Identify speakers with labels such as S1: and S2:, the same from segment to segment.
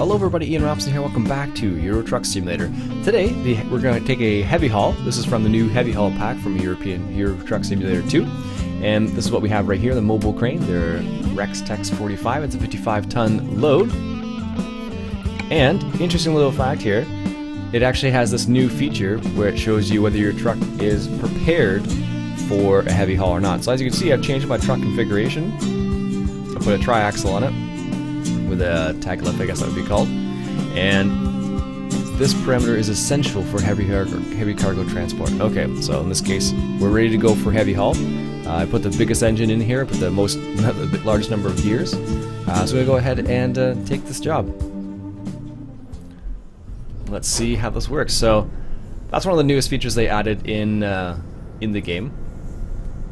S1: Hello everybody, Iain Robson here, welcome back to Euro Truck Simulator. Today, we're going to take a heavy haul. This is from the new heavy haul pack from European Euro Truck Simulator 2. And this is what we have right here, the mobile crane. They're Ripjaws 45, it's a 55-ton load. And, interesting little fact here, it actually has this new feature where it shows you whether your truck is prepared for a heavy haul or not. So as you can see, I've changed my truck configuration. I put a tri-axle on it with a tag lift, I guess that would be called. And this parameter is essential for heavy cargo transport. Okay, so in this case, we're ready to go for heavy haul. I put the biggest engine in here, put the largest number of gears. So we're gonna go ahead and take this job. Let's see how this works. So that's one of the newest features they added in the game,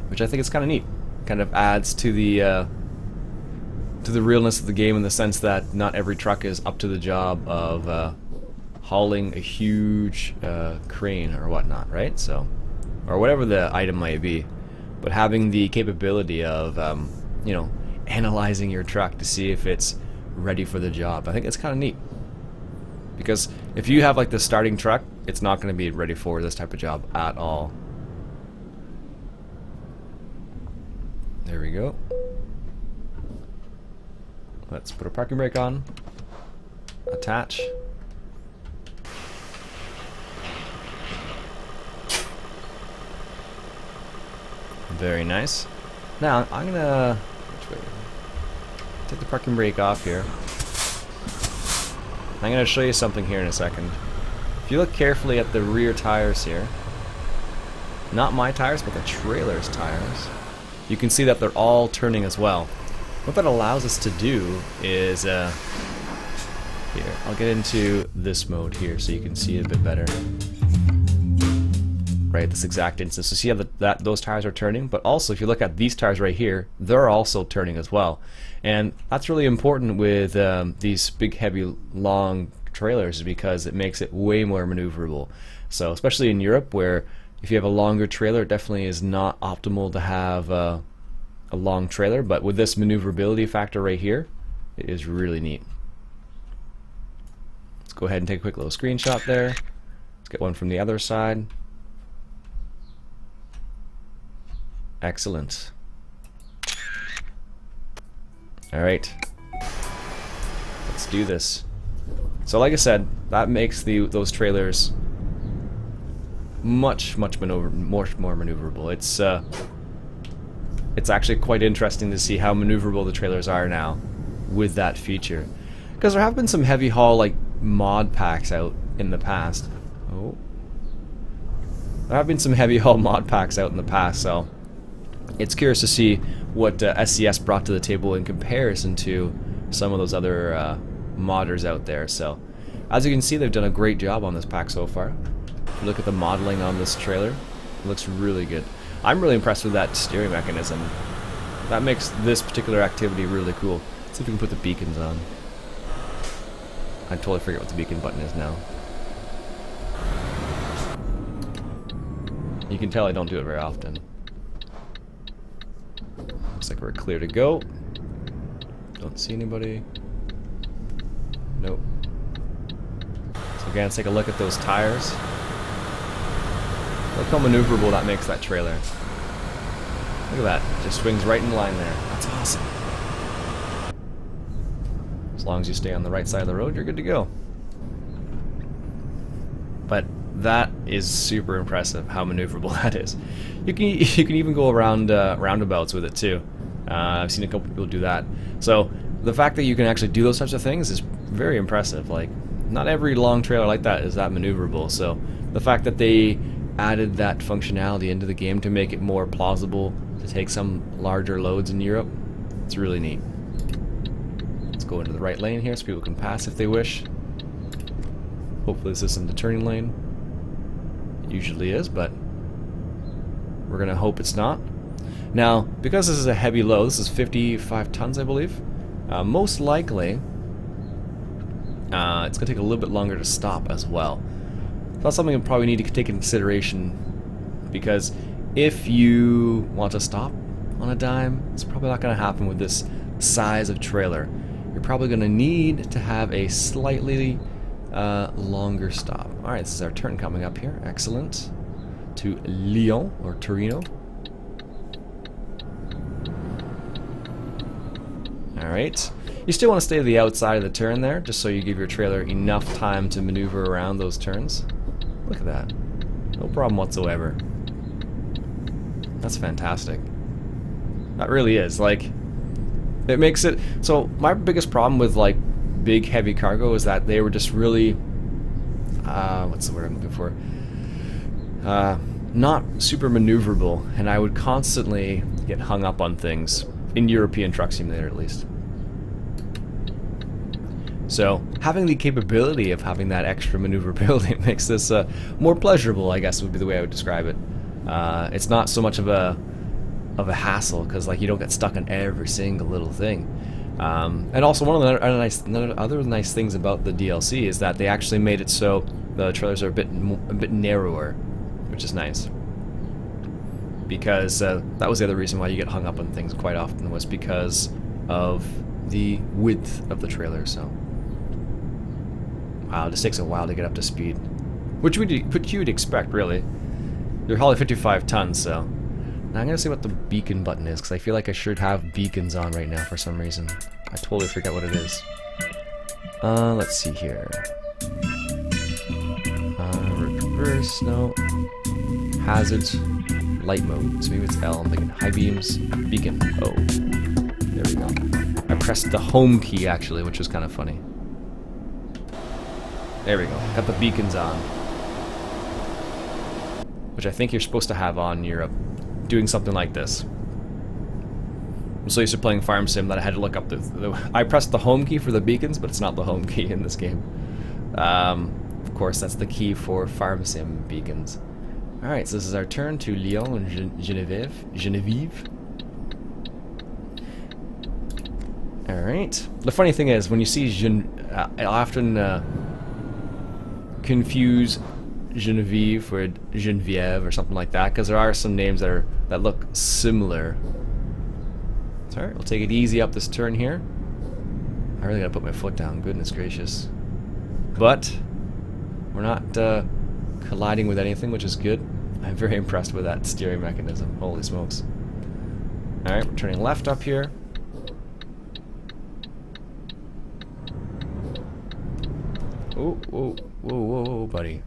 S1: which I think is kind of neat. Kind of adds to the realness of the game in the sense that not every truck is up to the job of hauling a huge crane or whatnot, right? So, or whatever the item might be, but having the capability of you know, analyzing your truck to see if it's ready for the job. I think it's kind of neat, because if you have like the starting truck, it's not going to be ready for this type of job at all. There we go. Let's put a parking brake on, attach. Very nice. Now I'm gonna take the parking brake off here. I'm gonna show you something here in a second. If you look carefully at the rear tires here, not my tires but the trailer's tires, you can see that they're all turning as well. What that allows us to do is, here, I'll get into this mode here so you can see it a bit better. Right, this exact instance. So see how those tires are turning, but also if you look at these tires right here, they're also turning as well. And that's really important with these big, heavy, long trailers, because it makes it way more maneuverable. So especially in Europe, where if you have a longer trailer, it definitely is not optimal to have a long trailer, but with this maneuverability factor right here, it is really neat. Let's go ahead and take a quick little screenshot there. Let's get one from the other side. Excellent. Alright, let's do this. So like I said, that makes those trailers much more maneuverable. It's actually quite interesting to see how maneuverable the trailers are now with that feature, because there have been some heavy haul like mod packs out in the past. Oh, there have been some heavy haul mod packs out in the past, so it's curious to see what SCS brought to the table in comparison to some of those other modders out there. So as you can see, they've done a great job on this pack so far. If you look at the modeling on this trailer, it looks really good. I'm really impressed with that steering mechanism. That makes this particular activity really cool. Let's see if we can put the beacons on. I totally forget what the beacon button is now. You can tell I don't do it very often. Looks like we're clear to go. Don't see anybody. Nope. So again, let's take a look at those tires. Look how maneuverable that makes that trailer. Look at that. It just swings right in line there. That's awesome. As long as you stay on the right side of the road, you're good to go. But that is super impressive how maneuverable that is. You can even go around roundabouts with it too. I've seen a couple people do that. So the fact that you can actually do those types of things is very impressive. Like, not every long trailer like that is that maneuverable. So the fact that they added that functionality into the game to make it more plausible to take some larger loads in Europe, it's really neat. Let's go into the right lane here so people can pass if they wish. Hopefully this isn't the turning lane. It usually is, but we're gonna hope it's not. Now, because this is a heavy load, this is 55 tons I believe, most likely it's gonna take a little bit longer to stop as well. That's something you probably need to take into consideration, because if you want to stop on a dime, it's probably not going to happen with this size of trailer. you're probably going to need to have a slightly longer stop. Alright, this is our turn coming up here. Excellent. To Lyon, or Torino. Alright. You still want to stay to the outside of the turn there, just so you give your trailer enough time to maneuver around those turns. Look at that. No problem whatsoever. That's fantastic. That really is. Like, it makes it... So, my biggest problem with, like, big, heavy cargo is that they were just really... what's the word I'm looking for? Not super maneuverable, and I would constantly get hung up on things. In European Truck Simulator, at least. So, having the capability of having that extra maneuverability makes this more pleasurable, I guess would be the way I would describe it. It's not so much of a hassle, because like you don't get stuck on every single little thing. And also one of the other nice things about the DLC is that they actually made it so the trailers are a bit narrower, which is nice. Because that was the other reason why you get hung up on things quite often, was because of the width of the trailer. So, wow, it just takes a while to get up to speed, which you'd expect, really. They're hauling 55 tons, so. Now I'm gonna see what the beacon button is, because I feel like I should have beacons on right now for some reason. I totally forget what it is. Let's see here. Reverse, no. Hazards. Light mode. So maybe it's L. I'm thinking high beams, beacon. Oh, there we go. I pressed the home key actually, which was kind of funny. There we go. Got the beacons on, which I think you're supposed to have on Europe, doing something like this. I'm so used to playing Farm Sim that I had to look up I pressed the home key for the beacons, but it's not the home key in this game. Of course, that's the key for Farm Sim beacons. Alright, so this is our turn to Lyon and Genevieve. Alright. The funny thing is, when you see I often confuse Genevieve or Genevieve or something like that, because there are some names that look similar. Alright, we'll take it easy up this turn here. I really gotta put my foot down, goodness gracious. But we're not colliding with anything, which is good. I'm very impressed with that steering mechanism. Holy smokes. Alright, we're turning left up here. Oh, whoa, whoa, whoa, whoa, buddy.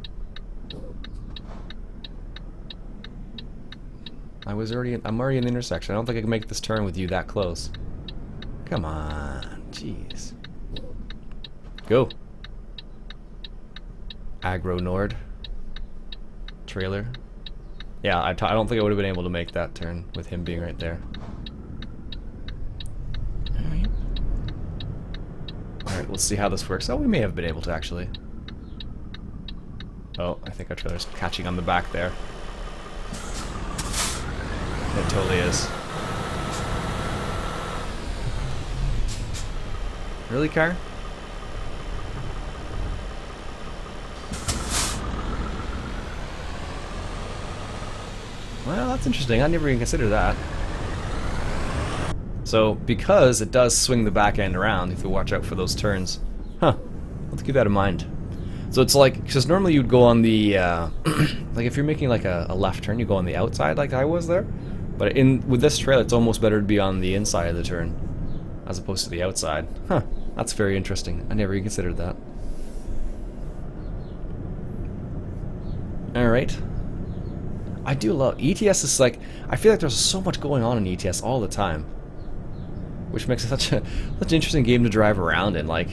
S1: I'm already in the intersection. I don't think I can make this turn with you that close. Come on, jeez. Go. Aggro Nord. Trailer. Yeah, I don't think I would have been able to make that turn with him being right there. Alright. Alright, we'll see how this works. Oh, we may have been able to actually. Oh, I think our trailer's catching on the back there. It totally is. Really, car? Well, that's interesting. I never even considered that. So, because it does swing the back end around, you have to watch out for those turns. Huh. Let's keep that in mind. So it's like, because normally you'd go on the, like if you're making like a left turn, you go on the outside like I was there. But with this trail, it's almost better to be on the inside of the turn, as opposed to the outside. Huh. That's very interesting. I never even considered that. Alright. I do love ETS. Is like, I feel like there's so much going on in ETS all the time, which makes it such an interesting game to drive around in. Like,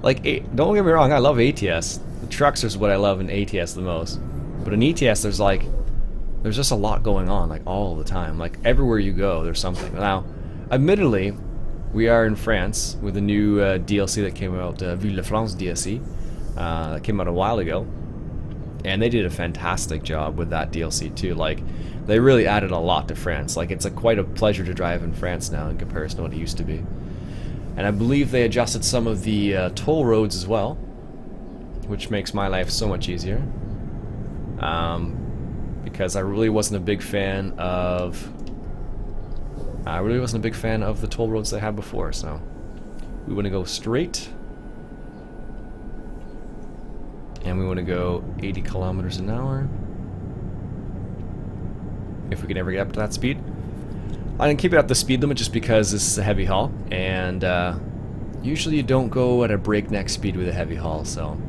S1: don't get me wrong, I love ATS. The trucks is what I love in ATS the most. But in ETS, there's just a lot going on, like all the time. Like everywhere you go, there's something. Now, admittedly, we are in France with a new DLC that came out, Ville de France DLC, that came out a while ago. And they did a fantastic job with that DLC too. Like, they really added a lot to France. Like, it's quite a pleasure to drive in France now in comparison to what it used to be. And I believe they adjusted some of the toll roads as well, which makes my life so much easier. Because I really wasn't a big fan of the toll roads they had before. So We want to go straight. And we want to go 80 kilometers an hour. If we can ever get up to that speed. I'm going to keep it at the speed limit just because this is a heavy haul. And usually you don't go at a breakneck speed with a heavy haul, so.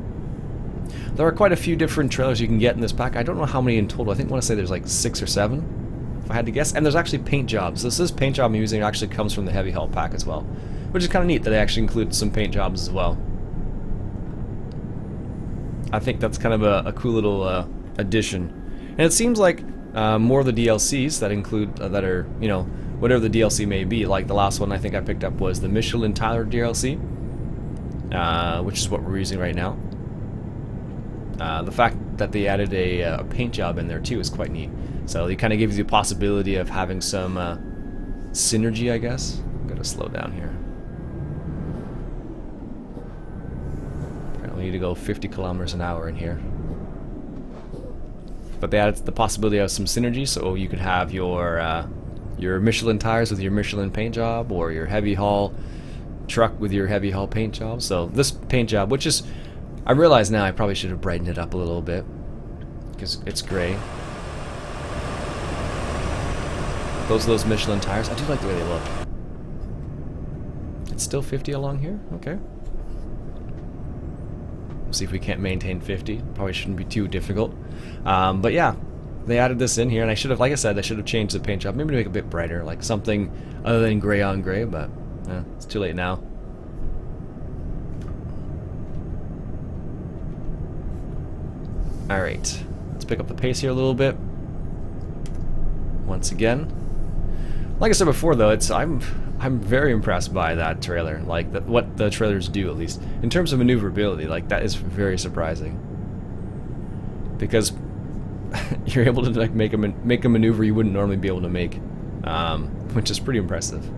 S1: There are quite a few different trailers you can get in this pack. I don't know how many in total. I think I want to say there's like 6 or 7, if I had to guess. And there's actually paint jobs. This paint job I'm using actually comes from the heavy haul pack as well, which is kind of neat that they actually include some paint jobs as well. I think that's kind of a cool little addition. And it seems like more of the DLCs that include, that are, you know, whatever the DLC may be, like the last one I think I picked up was the Michelin Tyler DLC, which is what we're using right now. The fact that they added a paint job in there too is quite neat. So it kind of gives you the possibility of having some synergy, I guess. I'm going to slow down here. Apparently we need to go 50 kilometers an hour in here. But they added the possibility of some synergy, so you could have your Michelin tires with your Michelin paint job, or your heavy haul truck with your heavy haul paint job. So this paint job, which is, I realize now I probably should have brightened it up a little bit because it's gray. Those Michelin tires, I do like the way they look. It's still 50 along here? Okay. We'll see if we can't maintain 50. Probably shouldn't be too difficult. But yeah, they added this in here, and I should have, like I said, I should have changed the paint job. Maybe to make it a bit brighter, like something other than gray on gray, but it's too late now. Alright, let's pick up the pace here a little bit. Once again. Like I said before though, I'm very impressed by that trailer. Like, what the trailers do, at least. In terms of maneuverability, like, that is very surprising. Because you're able to like make a maneuver you wouldn't normally be able to make. Which is pretty impressive.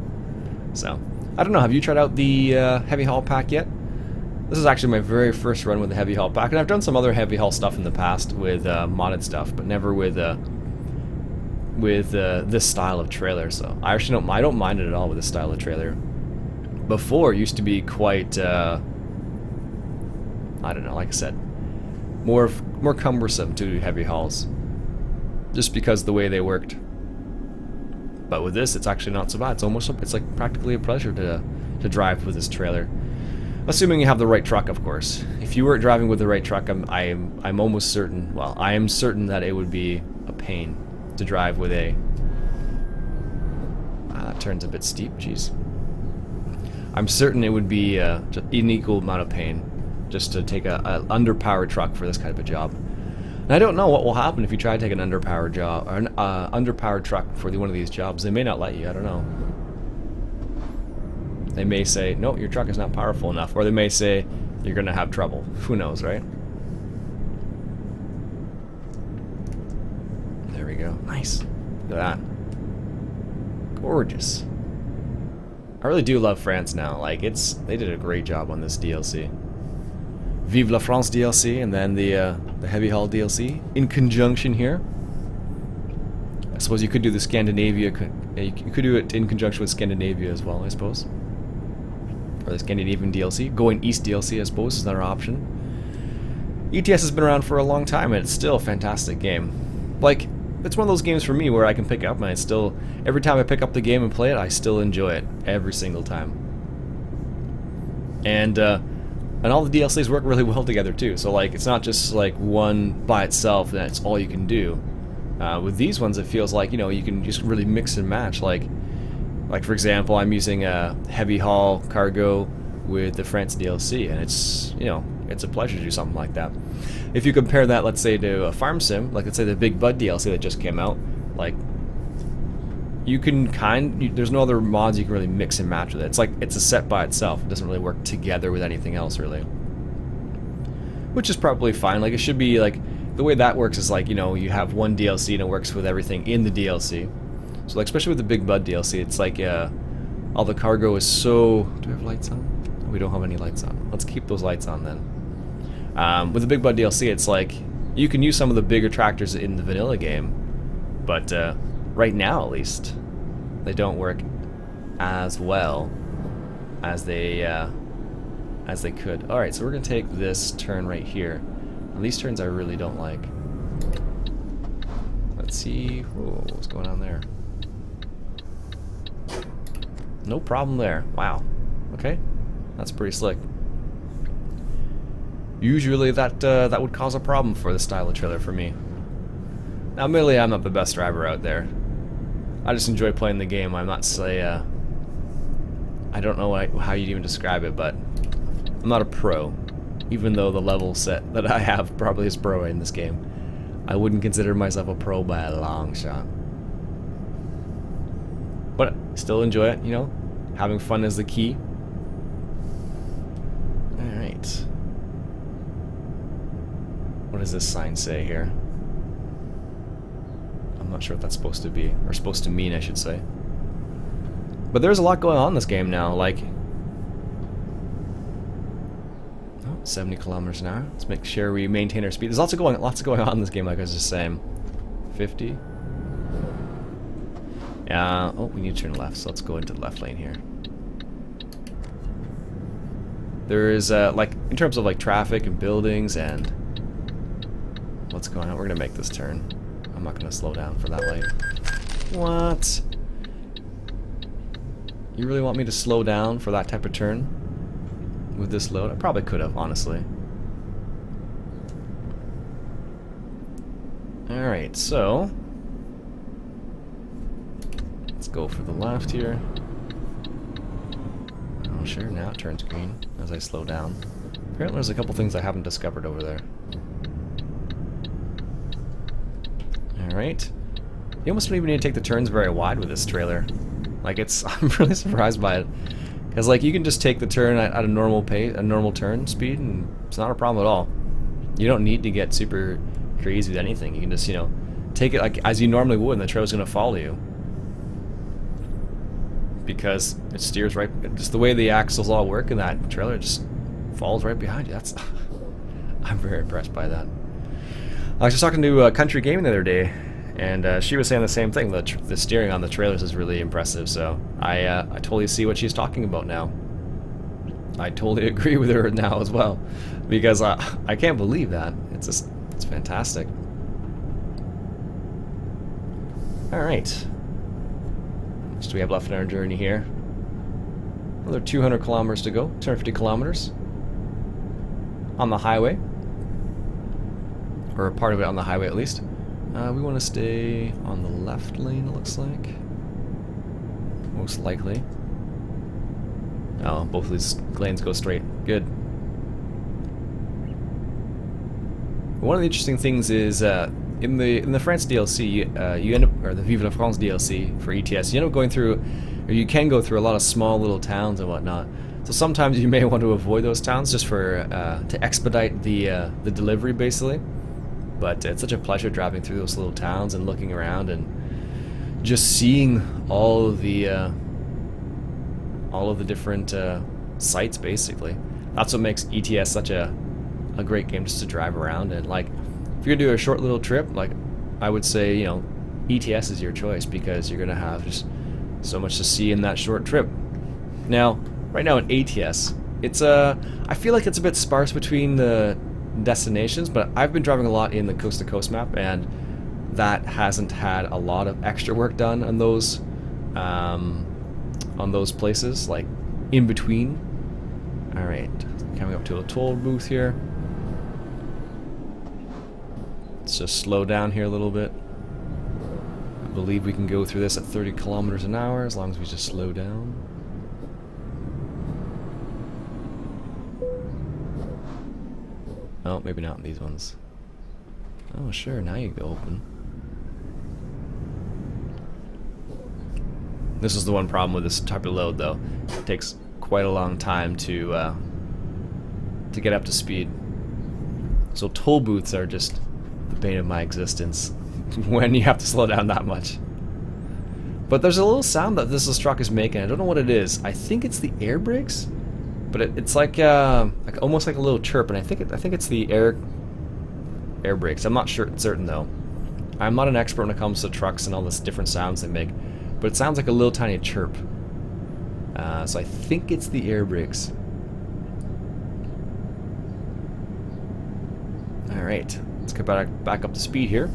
S1: So, I don't know, have you tried out the heavy haul pack yet? This is actually my very first run with the heavy haul pack, and I've done some other heavy haul stuff in the past with modded stuff, but never with this style of trailer. So I actually don't mind it at all with this style of trailer. Before it used to be quite I don't know, like I said, more cumbersome to do heavy hauls, just because of the way they worked. But with this, it's actually not so bad. It's like practically a pleasure to drive with this trailer. Assuming you have the right truck, of course. If you weren't driving with the right truck, I'm almost certain, well, I am certain that it would be a pain to drive with a... that turns a bit steep, jeez. I'm certain it would be just an equal amount of pain just to take a underpowered truck for this kind of a job. And I don't know what will happen if you try to take an underpowered job, or an underpowered truck for one of these jobs. They may not let you, I don't know. They may say, no, your truck is not powerful enough. Or they may say, you're going to have trouble. Who knows, right? There we go. Nice. Look at that. Gorgeous. I really do love France now. Like, they did a great job on this DLC. Vive la France DLC, and then the heavy haul DLC in conjunction here. I suppose you could do the Scandinavia, you could do it in conjunction with Scandinavia as well, I suppose. Or the Scandinavian DLC. Going East DLC, I suppose, is another option. ETS has been around for a long time, and it's still a fantastic game. Like, it's one of those games for me where I can pick up, and I still, every time I pick up the game and play it, I still enjoy it. Every single time. And all the DLCs work really well together, too. So, like, it's not just, like, one by itself, and that's all you can do. With these ones, it feels like, you know, you can just really mix and match, like for example, I'm using a heavy haul cargo with the France DLC, and it's, you know, it's a pleasure to do something like that. If you compare that, let's say, to a farm sim, like let's say the Big Bud DLC that just came out, like, you can there's no other mods you can really mix and match with it. It's like, it's a set by itself. It doesn't really work together with anything else, really. Which is probably fine. Like, it should be, like, the way that works is like, you know, you have one DLC and it works with everything in the DLC. So, like, especially with the Big Bud DLC, it's like, all the cargo is so... Do we have lights on? We don't have any lights on. Let's keep those lights on then. With the Big Bud DLC, it's like, you can use some of the bigger tractors in the vanilla game, but right now, at least, they don't work as well as they could. All right, so we're gonna take this turn right here. And these turns I really don't like. Let's see. Whoa, what's going on there? No problem there. Wow. Okay, that's pretty slick. Usually that would cause a problem for this style of trailer for me. Now, admittedly, I'm not the best driver out there. I just enjoy playing the game. I'm not say I don't know how you'd even describe it, but I'm not a pro. Even though the level set that I have probably is pro in this game, I wouldn't consider myself a pro by a long shot. But still enjoy it, you know. Having fun is the key. All right. What does this sign say here? I'm not sure what that's supposed to be, or supposed to mean, I should say. But there's a lot going on in this game now, like... Oh, 70 kilometers an hour. Let's make sure we maintain our speed. There's lots going on in this game, like I was just saying. 50. Oh, we need to turn left, so let's go into the left lane here. There is, like, in terms of, like, traffic and buildings and... What's going on? We're gonna make this turn. I'm not gonna slow down for that light. What? You really want me to slow down for that type of turn? With this load? I probably could have, honestly. Alright, so... Let's go for the left here. Oh, sure, now it turns green as I slow down. Apparently there's a couple things I haven't discovered over there. Alright. You almost don't even need to take the turns very wide with this trailer. Like, I'm really surprised by it. Because, like, you can just take the turn at a normal pace, a normal turn speed, and it's not a problem at all. You don't need to get super crazy with anything. You can just, you know, take it like as you normally would, and the trailer's going to follow you. Because it steers right, just the way the axles all work in that trailer, it just falls right behind you. That's, I'm very impressed by that. I was just talking to Country Gaming the other day, and she was saying the same thing. The steering on the trailers is really impressive. So I totally see what she's talking about now. I totally agree with her now as well, because I can't believe that. It's just, it's fantastic. All right, what do we have left in our journey here? Another 200 kilometers to go. 250 kilometers on the highway. Or a part of it on the highway at least. We want to stay on the left lane, it looks like. Most likely. Oh, both of these lanes go straight. Good. One of the interesting things is in the France DLC, you end up, or the Vive la France DLC for ETS, you end up going through, or you can go through a lot of small little towns and whatnot. So sometimes you may want to avoid those towns just for to expedite the delivery, basically. But it's such a pleasure driving through those little towns and looking around and just seeing all of the different sites, basically. That's what makes ETS such a great game, just to drive around. And like, if you're gonna do a short little trip, like, I would say, you know, ETS is your choice, because you're gonna have just so much to see in that short trip. Now, right now in ATS, it's I feel like it's a bit sparse between the destinations, but I've been driving a lot in the coast-to-coast map, and that hasn't had a lot of extra work done on those places, like in between. All right, coming up to a toll booth here. Let's just slow down here a little bit. I believe we can go through this at 30 kilometers an hour as long as we just slow down. Oh, maybe not these ones. Oh, sure, now you go open. This is the one problem with this type of load, though. It takes quite a long time to get up to speed. So toll booths are just the bane of my existence when you have to slow down that much. But there's a little sound that this truck is making. I don't know what it is. I think it's the air brakes. But it's like almost like a little chirp, and I think it's the air brakes. I'm not certain though. I'm not an expert when it comes to trucks and all this different sounds they make, but it sounds like a little tiny chirp. So I think it's the air brakes. Alright, let's get back up to speed here.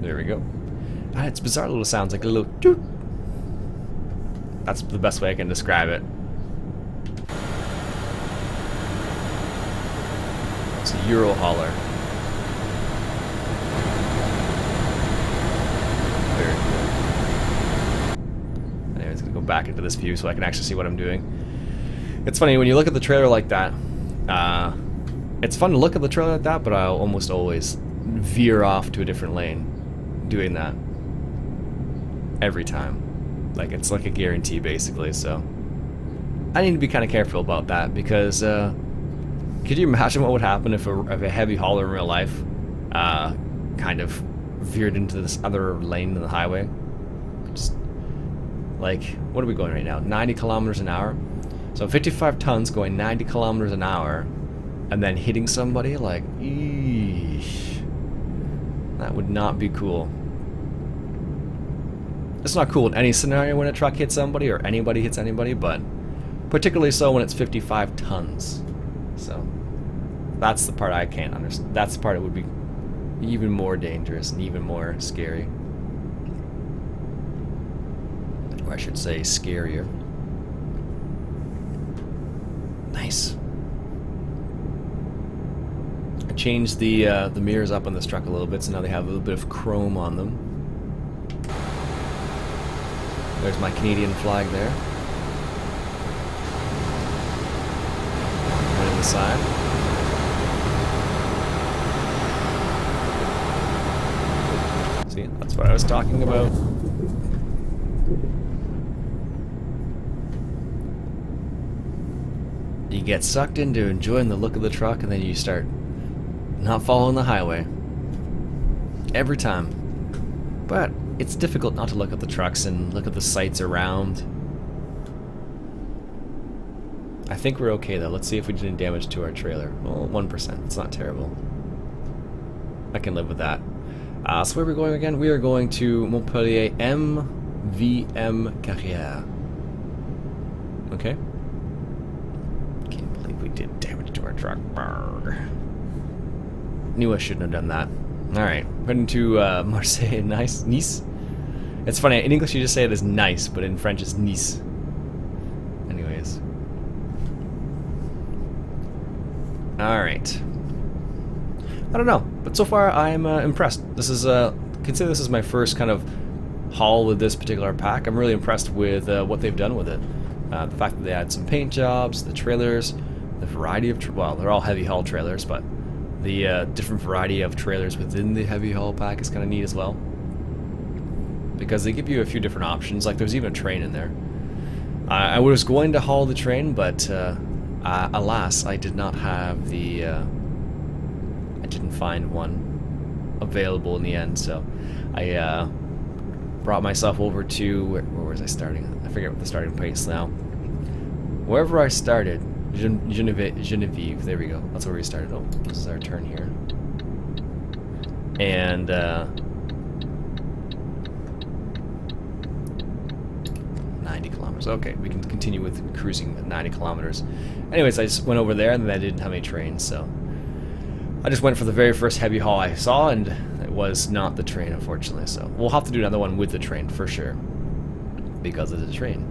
S1: There we go. It's bizarre little sounds, like a little toot. That's the best way I can describe it. It's a Euro hauler. Very cool. Anyways, gonna go back into this view so I can actually see what I'm doing. It's funny, when you look at the trailer like that, it's fun to look at the trailer like that, but I'll almost always veer off to a different lane doing that. Every time. Like, it's like a guarantee, basically, so I need to be kind of careful about that, because could you imagine what would happen if a heavy hauler in real life kind of veered into this other lane in the highway? Just, like, what are we going right now? 90 kilometers an hour? So 55 tons going 90 kilometers an hour and then hitting somebody, like, eesh. That would not be cool. It's not cool in any scenario when a truck hits somebody or anybody hits anybody, but particularly so when it's 55 tons. So that's the part I can't understand. That's the part that would be even more dangerous and even more scary. Or I should say scarier. Nice. I changed the mirrors up on this truck a little bit, so now they have a little bit of chrome on them. There's my Canadian flag there. Right on the side. See, that's what I was talking about. You get sucked into enjoying the look of the truck, and then you start not following the highway. Every time. But it's difficult not to look at the trucks and look at the sights around. I think we're okay though. Let's see if we did any damage to our trailer. Well, 1%. It's not terrible. I can live with that. So where are we going again? We are going to Montpellier MVM Carrière. Okay. Can't believe we did damage to our truck. Brr. Knew I shouldn't have done that. Alright, heading to Marseille, Nice. It's funny, in English you just say it as nice, but in French it's Nice. Anyways. Alright. I don't know, but so far I'm impressed. This is, consider this is my first kind of haul with this particular pack. I'm really impressed with what they've done with it. The fact that they had some paint jobs, the trailers, the variety of, well, they're all heavy haul trailers, but the different variety of trailers within the heavy haul pack is kind of neat as well. Because they give you a few different options, like there's even a train in there. I was going to haul the train, but alas, I did not have the, I didn't find one available in the end, so I brought myself over to, where was I starting? I forget what the starting place now. Wherever I started, Genevieve, there we go. That's where we started. Oh, this is our turn here. And, 90 kilometers. Okay, we can continue with cruising at 90 kilometers. Anyways, I just went over there and then I didn't have any trains, so I just went for the very first heavy haul I saw, and it was not the train, unfortunately. So we'll have to do another one with the train for sure, because of the train.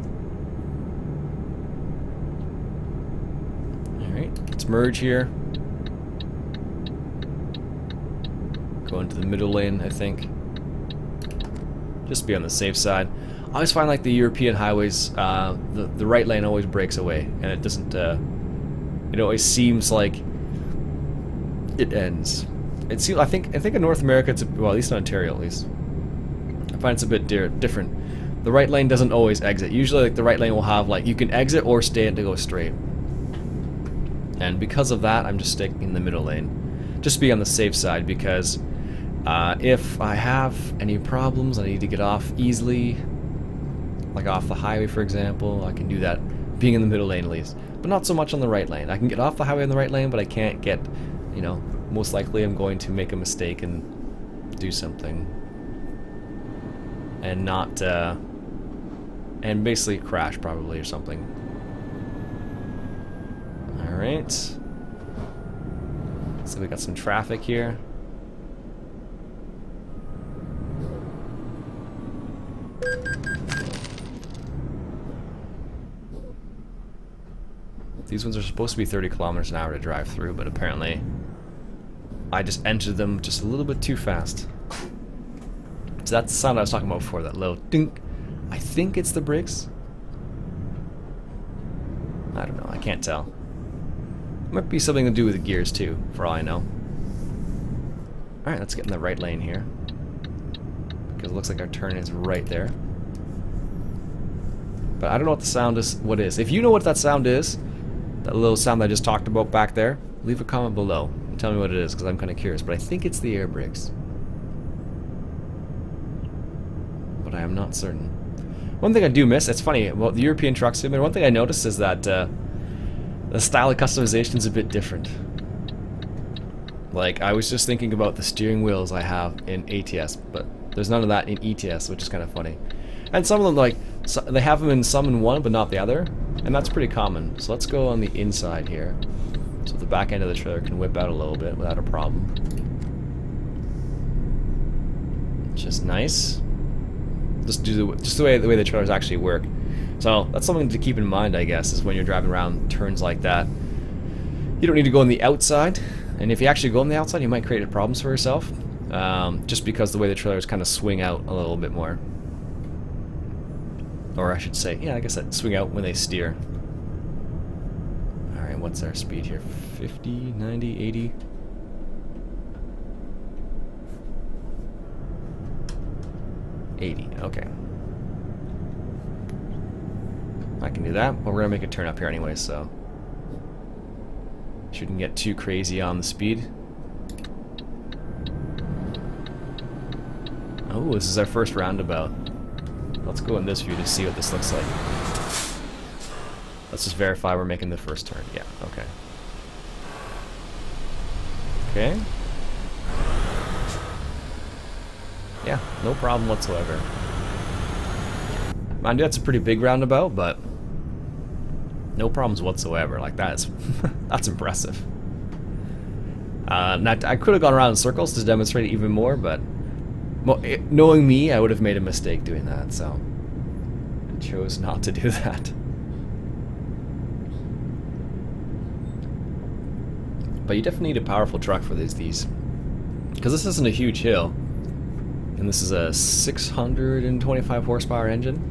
S1: Let's merge here. Go into the middle lane, I think. Just to be on the safe side. I always find like the European highways, the right lane always breaks away, and it doesn't. It always seems like it ends. It seems. I think in North America, it's well, at least in Ontario, at least. I find it's a bit different. The right lane doesn't always exit. Usually, like the right lane will have like you can exit or stay and to go straight. And because of that, I'm just sticking in the middle lane. Just to be on the safe side, because if I have any problems, I need to get off easily, like off the highway for example, I can do that being in the middle lane at least. But not so much on the right lane. I can get off the highway on the right lane, but I can't get, you know, most likely I'm going to make a mistake and do something. and not and basically crash probably or something. All right. So we got some traffic here. These ones are supposed to be 30 kilometers an hour to drive through, but apparently I just entered them just a little bit too fast. So that's the sound I was talking about before, that little dink. I think it's the brakes. I don't know, I can't tell. Might be something to do with the gears too, for all I know. Alright, let's get in the right lane here. Because it looks like our turn is right there. But I don't know what the sound is, what is. If you know what that sound is, that little sound that I just talked about back there, leave a comment below and tell me what it is, because I'm kind of curious. But I think it's the air brakes. But I am not certain. One thing I do miss, it's funny, about the European Truck Simulator, one thing I noticed is that the style of customization is a bit different. Like, I was just thinking about the steering wheels I have in ATS, but there's none of that in ETS, which is kind of funny. And some of them, like, so they have them in some in one, but not the other, and that's pretty common. So let's go on the inside here, so the back end of the trailer can whip out a little bit without a problem. Which is nice. Just the way the trailers actually work. So that's something to keep in mind, I guess, is when you're driving around turns like that. You don't need to go on the outside, and if you actually go on the outside, you might create problems for yourself, just because the way the trailers kind of swing out a little bit more. Or I should say, yeah, I guess that swing out when they steer. Alright, what's our speed here? 50, 90, 80? 80, okay. I can do that, but we're gonna make a turn up here anyway, so shouldn't get too crazy on the speed. Oh, this is our first roundabout. Let's go in this view to see what this looks like. Let's just verify we're making the first turn. Yeah, okay. Okay. Yeah, no problem whatsoever. Mind you, that's a pretty big roundabout, but no problems whatsoever. Like, that's that's impressive. I could have gone around in circles to demonstrate it even more, but knowing me, I would have made a mistake doing that, so I chose not to do that. But you definitely need a powerful truck for these, because this isn't a huge hill, and this is a 625 horsepower engine.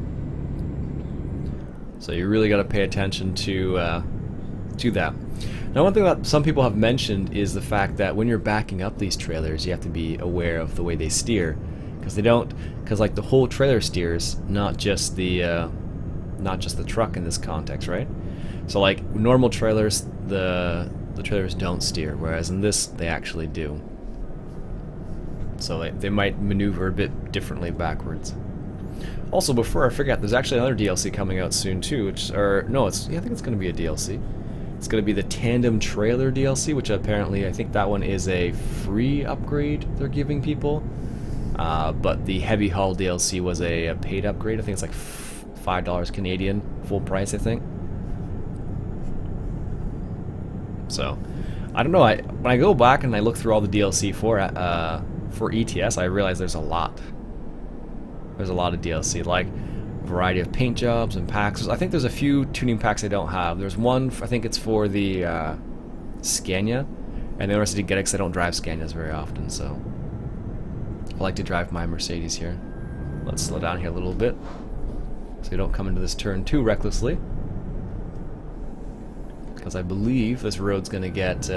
S1: So you really got to pay attention to that. Now, one thing that some people have mentioned is the fact that when you're backing up these trailers, you have to be aware of the way they steer, because like the whole trailer steers, not just the truck in this context, right? So like normal trailers, the trailers don't steer, whereas in this they actually do. So they might maneuver a bit differently backwards. Also, before I forget, there's actually another DLC coming out soon too, I think it's going to be a DLC. It's going to be the Tandem Trailer DLC, which apparently, I think that one is a free upgrade they're giving people. But the Heavy Haul DLC was a paid upgrade. I think it's like $5 Canadian, full price, I think. So, I don't know. When I go back and I look through all the DLC for ETS, I realize there's a lot. There's a lot of DLC, like a variety of paint jobs and packs. I think there's a few tuning packs I don't have. There's one, I think it's for the Scania, and the rest didn't get it because I don't drive Scanias very often, so I like to drive my Mercedes here. Let's slow down here a little bit so you don't come into this turn too recklessly, because I believe this road's going to get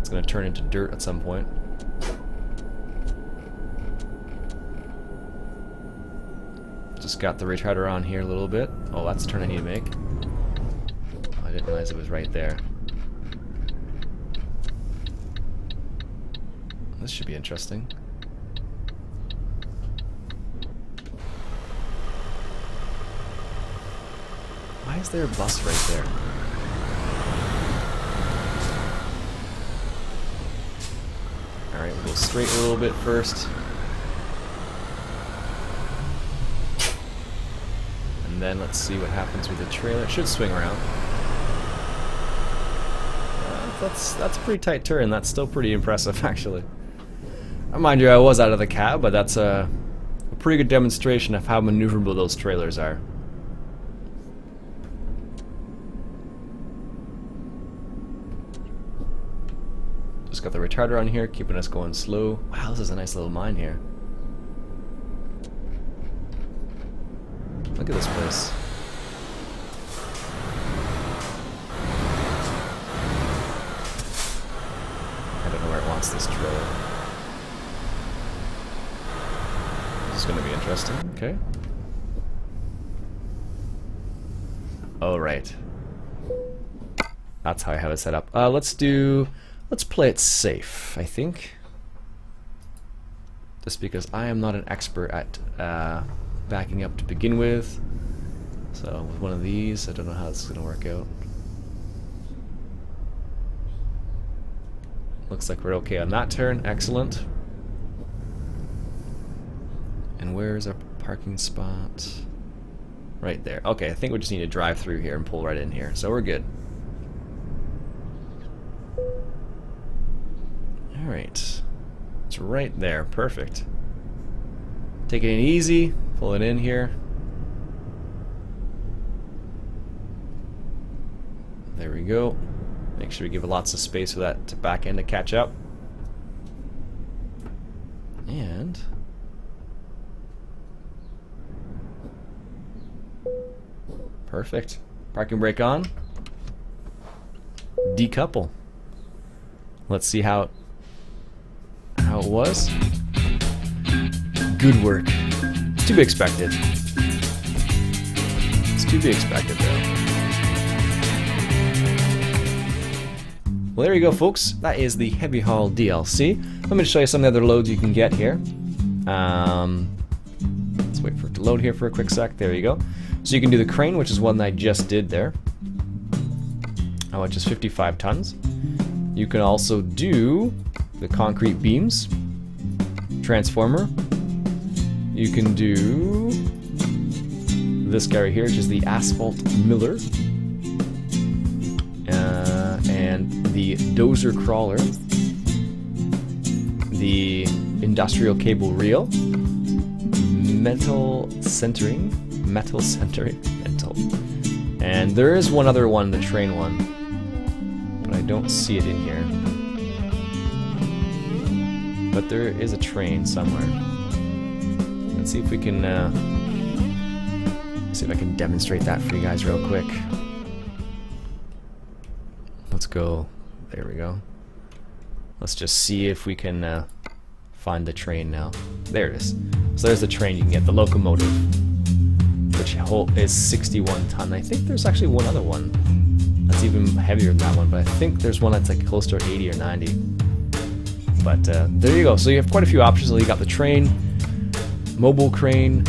S1: it's going to turn into dirt at some point. Just got the retarder on here a little bit. Oh, that's the turn I need to make. Oh, I didn't realize it was right there. This should be interesting. Why is there a bus right there? Alright, we'll go straight a little bit first. And then let's see what happens with the trailer. It should swing around. That's a pretty tight turn. That's still pretty impressive, actually. Mind you, I was out of the cab, but that's a pretty good demonstration of how maneuverable those trailers are. Just got the retarder on here, keeping us going slow. Wow, this is a nice little mine here. Look at this place. I don't know where it wants this trailer. This is going to be interesting. Okay. Oh, right. That's how I have it set up. Let's play it safe, I think. Just because I am not an expert at backing up to begin with. So with one of these, I don't know how this is going to work out. Looks like we're okay on that turn. Excellent. And where's our parking spot? Right there. Okay, I think we just need to drive through here and pull right in here. So we're good. Alright. It's right there. Perfect. Taking it easy. Pull it in here. There we go. Make sure we give it lots of space for that back end to catch up. And perfect. Parking brake on. Decouple. Let's see how it was. Good work. It's to be expected. It's to be expected, though. Well, there you go, folks. That is the Heavy Haul DLC. Let me just show you some of the other loads you can get here. Let's wait for it to load here for a quick sec. There you go. So you can do the crane, which is one that I just did there, which is 55 tons. You can also do the concrete beams, transformer. You can do this guy right here, which is the asphalt miller, and the dozer crawler, the industrial cable reel, metal centering, and there is one other one, the train one, but I don't see it in here. But there is a train somewhere. Let's see if we can see if I can demonstrate that for you guys real quick. Let's go. There we go. Let's just see if we can find the train now. There it is. So there's the train. You can get the locomotive, which is 61 ton. I think there's actually one other one that's even heavier than that one, but I think there's one that's like close to 80 or 90. But there you go. So you have quite a few options. So you got the train, mobile crane,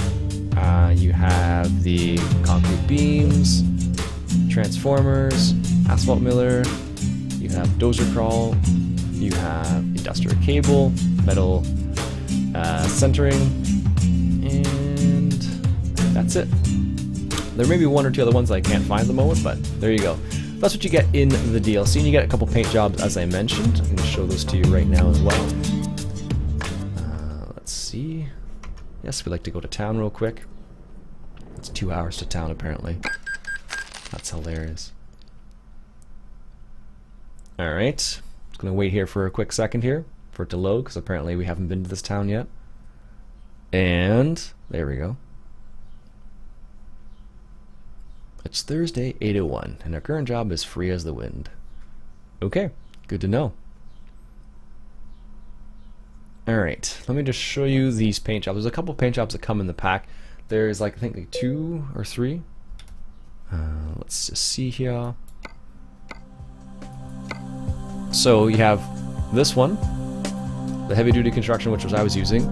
S1: you have the concrete beams, transformers, asphalt miller, you have dozer crawl, you have industrial cable, metal centering, and that's it. There may be one or two other ones I can't find at the moment, but there you go. That's what you get in the DLC, and you get a couple paint jobs, as I mentioned. I'm going to show those to you right now as well. Let's see. Yes, we'd like to go to town real quick. It's 2 hours to town, apparently. That's hilarious. Alright. Just going to wait here for a quick second here for it to load, because apparently we haven't been to this town yet. And there we go. It's Thursday, 8:01, and our current job is free as the wind. Okay, good to know. Alright, let me just show you these paint jobs. There's a couple paint jobs that come in the pack. There's like, I think like 2 or 3. Let's just see here. So you have this one, the heavy duty construction, which was I was using,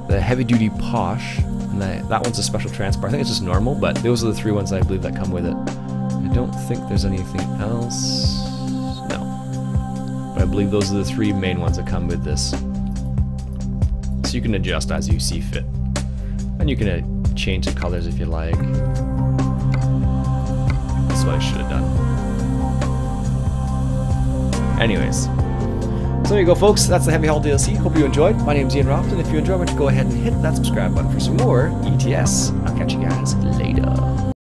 S1: the heavy duty posh, and that one's a special transport. I think it's just normal, but those are the 3 ones I believe that come with it. I don't think there's anything else. No. But I believe those are the 3 main ones that come with this. So you can adjust as you see fit. And you can change the colors if you like. what I should have done. Anyways. So there you go, folks. That's the Heavy Haul DLC. Hope you enjoyed. My name's Iain Robson. If you enjoyed, why don't you go ahead and hit that subscribe button for some more ETS. I'll catch you guys later.